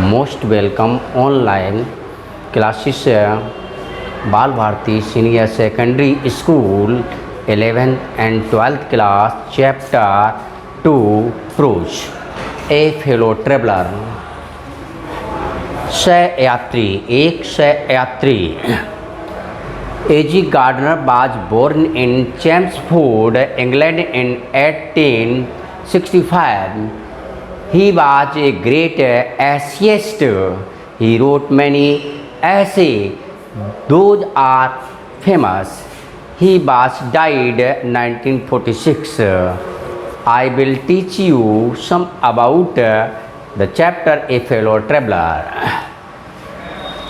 Most welcome online classes Bal Bharati senior secondary school 11th and 12th class chapter 2 prose a fellow traveler सहयात्री एक सहयात्री A.G. Gardner was born in Chelmsford, England in 1865. He was a great essayist. He wrote many essays. Those are famous. He was died 1946. I will teach you some about the chapter A Fellow Traveler.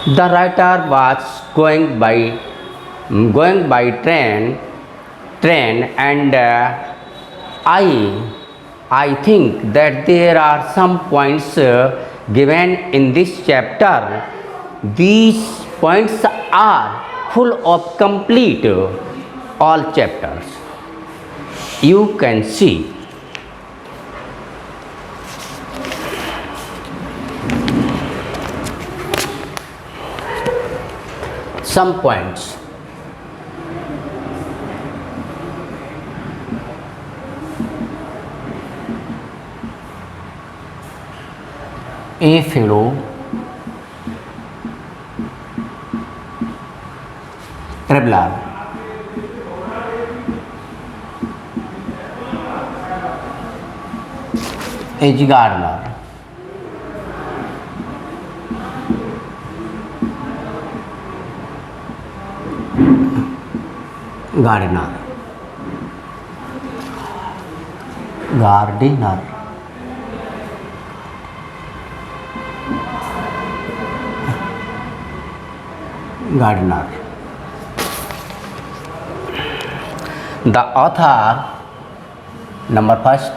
The writer was going by train and I think that there are some points given in this chapter. These points are full of complete all chapters. You can see some points. A fellow traveler. A.G. Gardner. Gardener. The author, number first,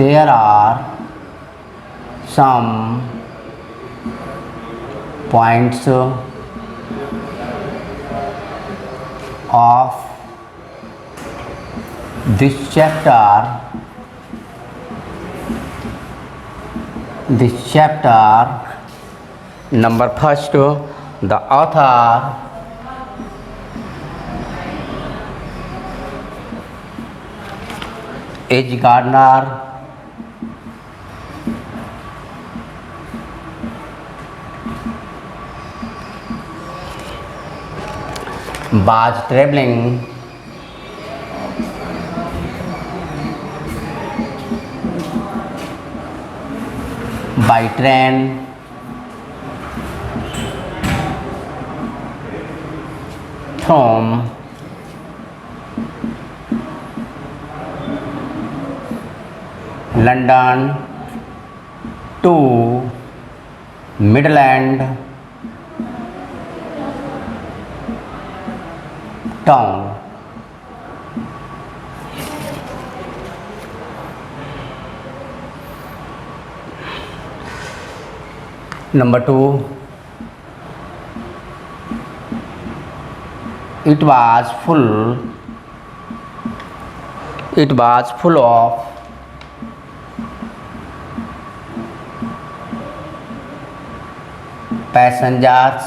there are some points of this chapter. Number first, the author A.G. Gardner was traveling by train from London to Midland town. Number two, it was full of passengers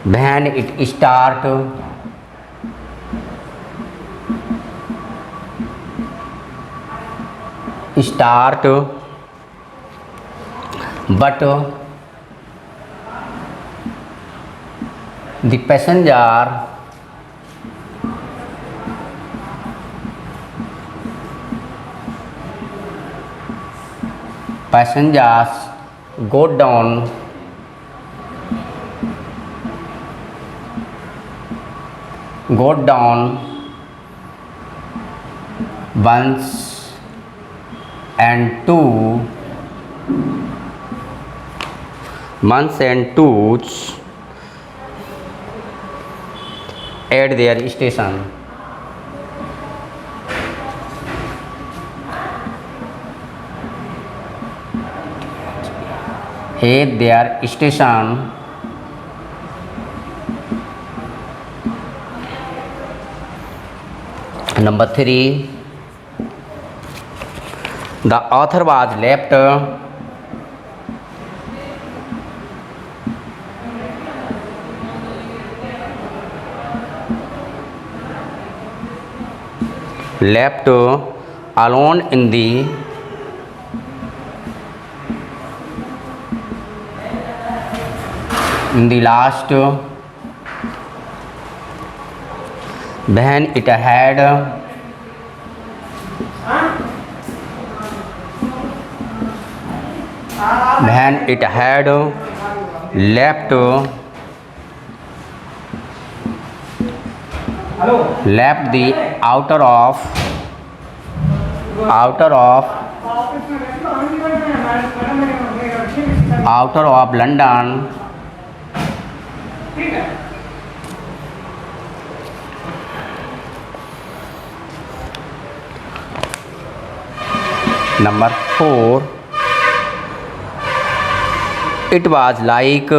when it started. But the passengers go down once and twos at their station. Number three, The author was left alone in the last when it had left the outer of London. Number 4, it was like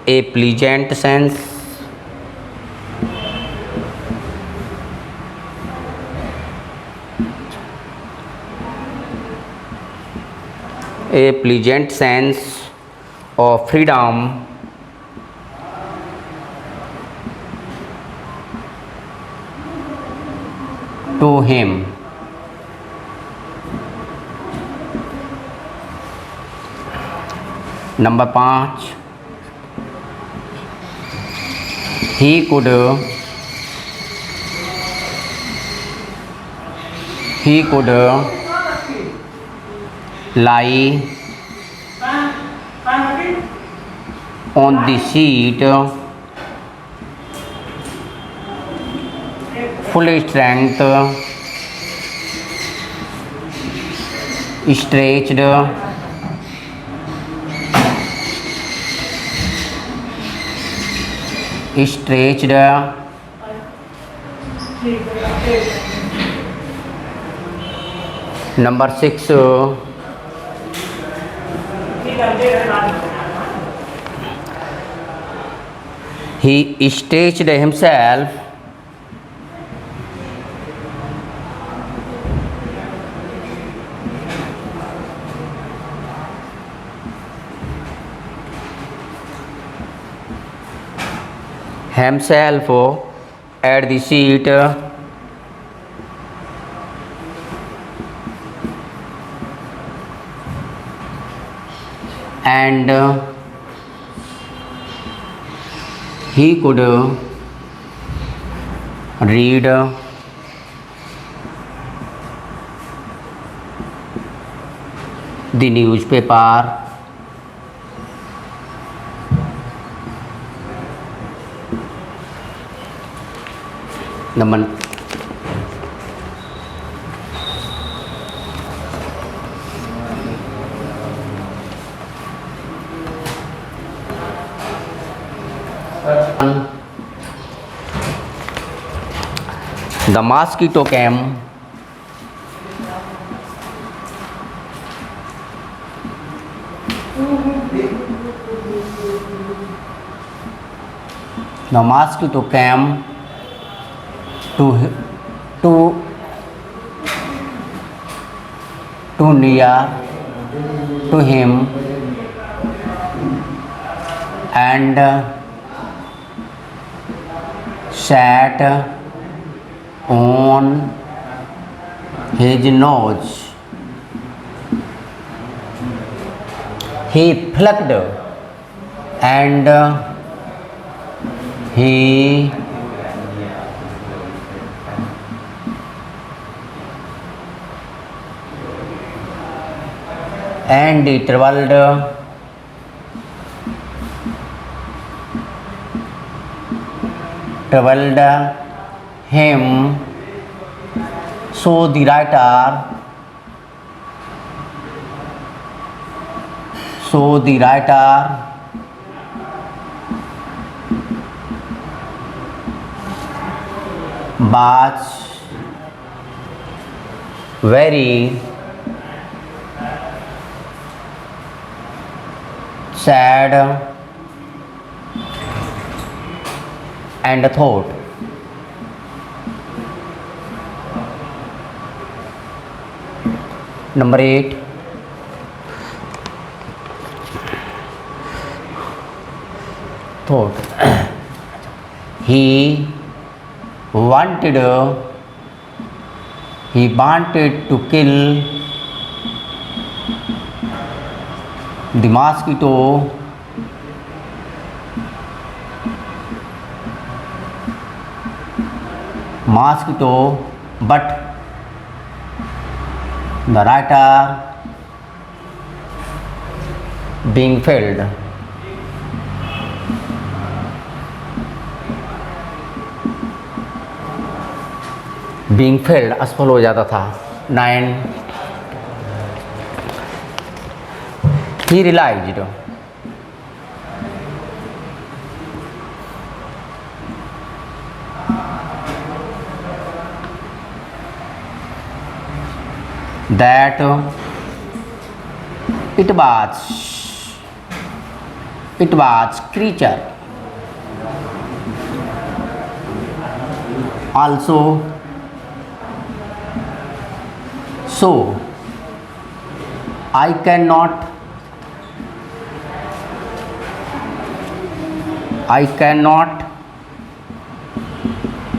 a pleasant sense of freedom to him. Number 5, he could lie on the seat full strength, stretched Number 6, he stretched himself at the seat and he could read the newspaper. Number the mosquito came too near to him and sat on his nose. He plucked and he traveled him. So the writer was very sad and thought. Number 8, thought. He wanted to kill the mosquito but the writer being failed. being failed असफल हो जाता था. 9, he realized that it was creature also, so I cannot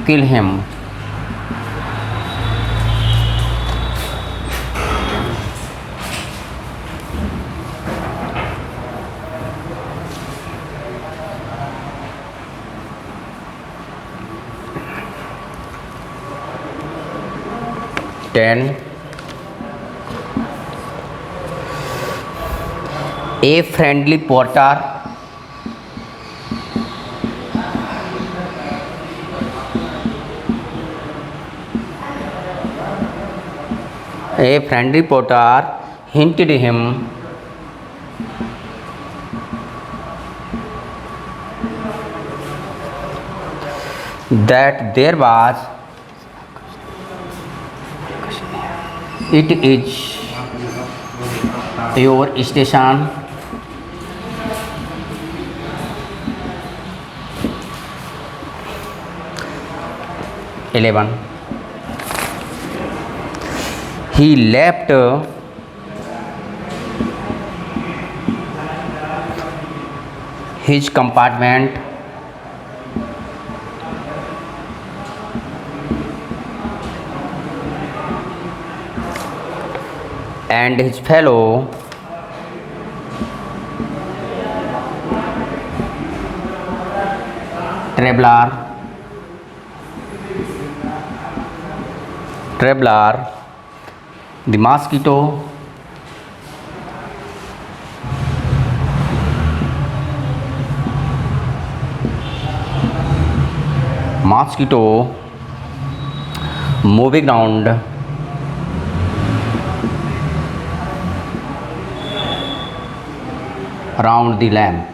kill him. Ten, a friendly porter hinted him that there was it is your station. 11, he left his compartment and his fellow traveler, the mosquito moving around the lamp.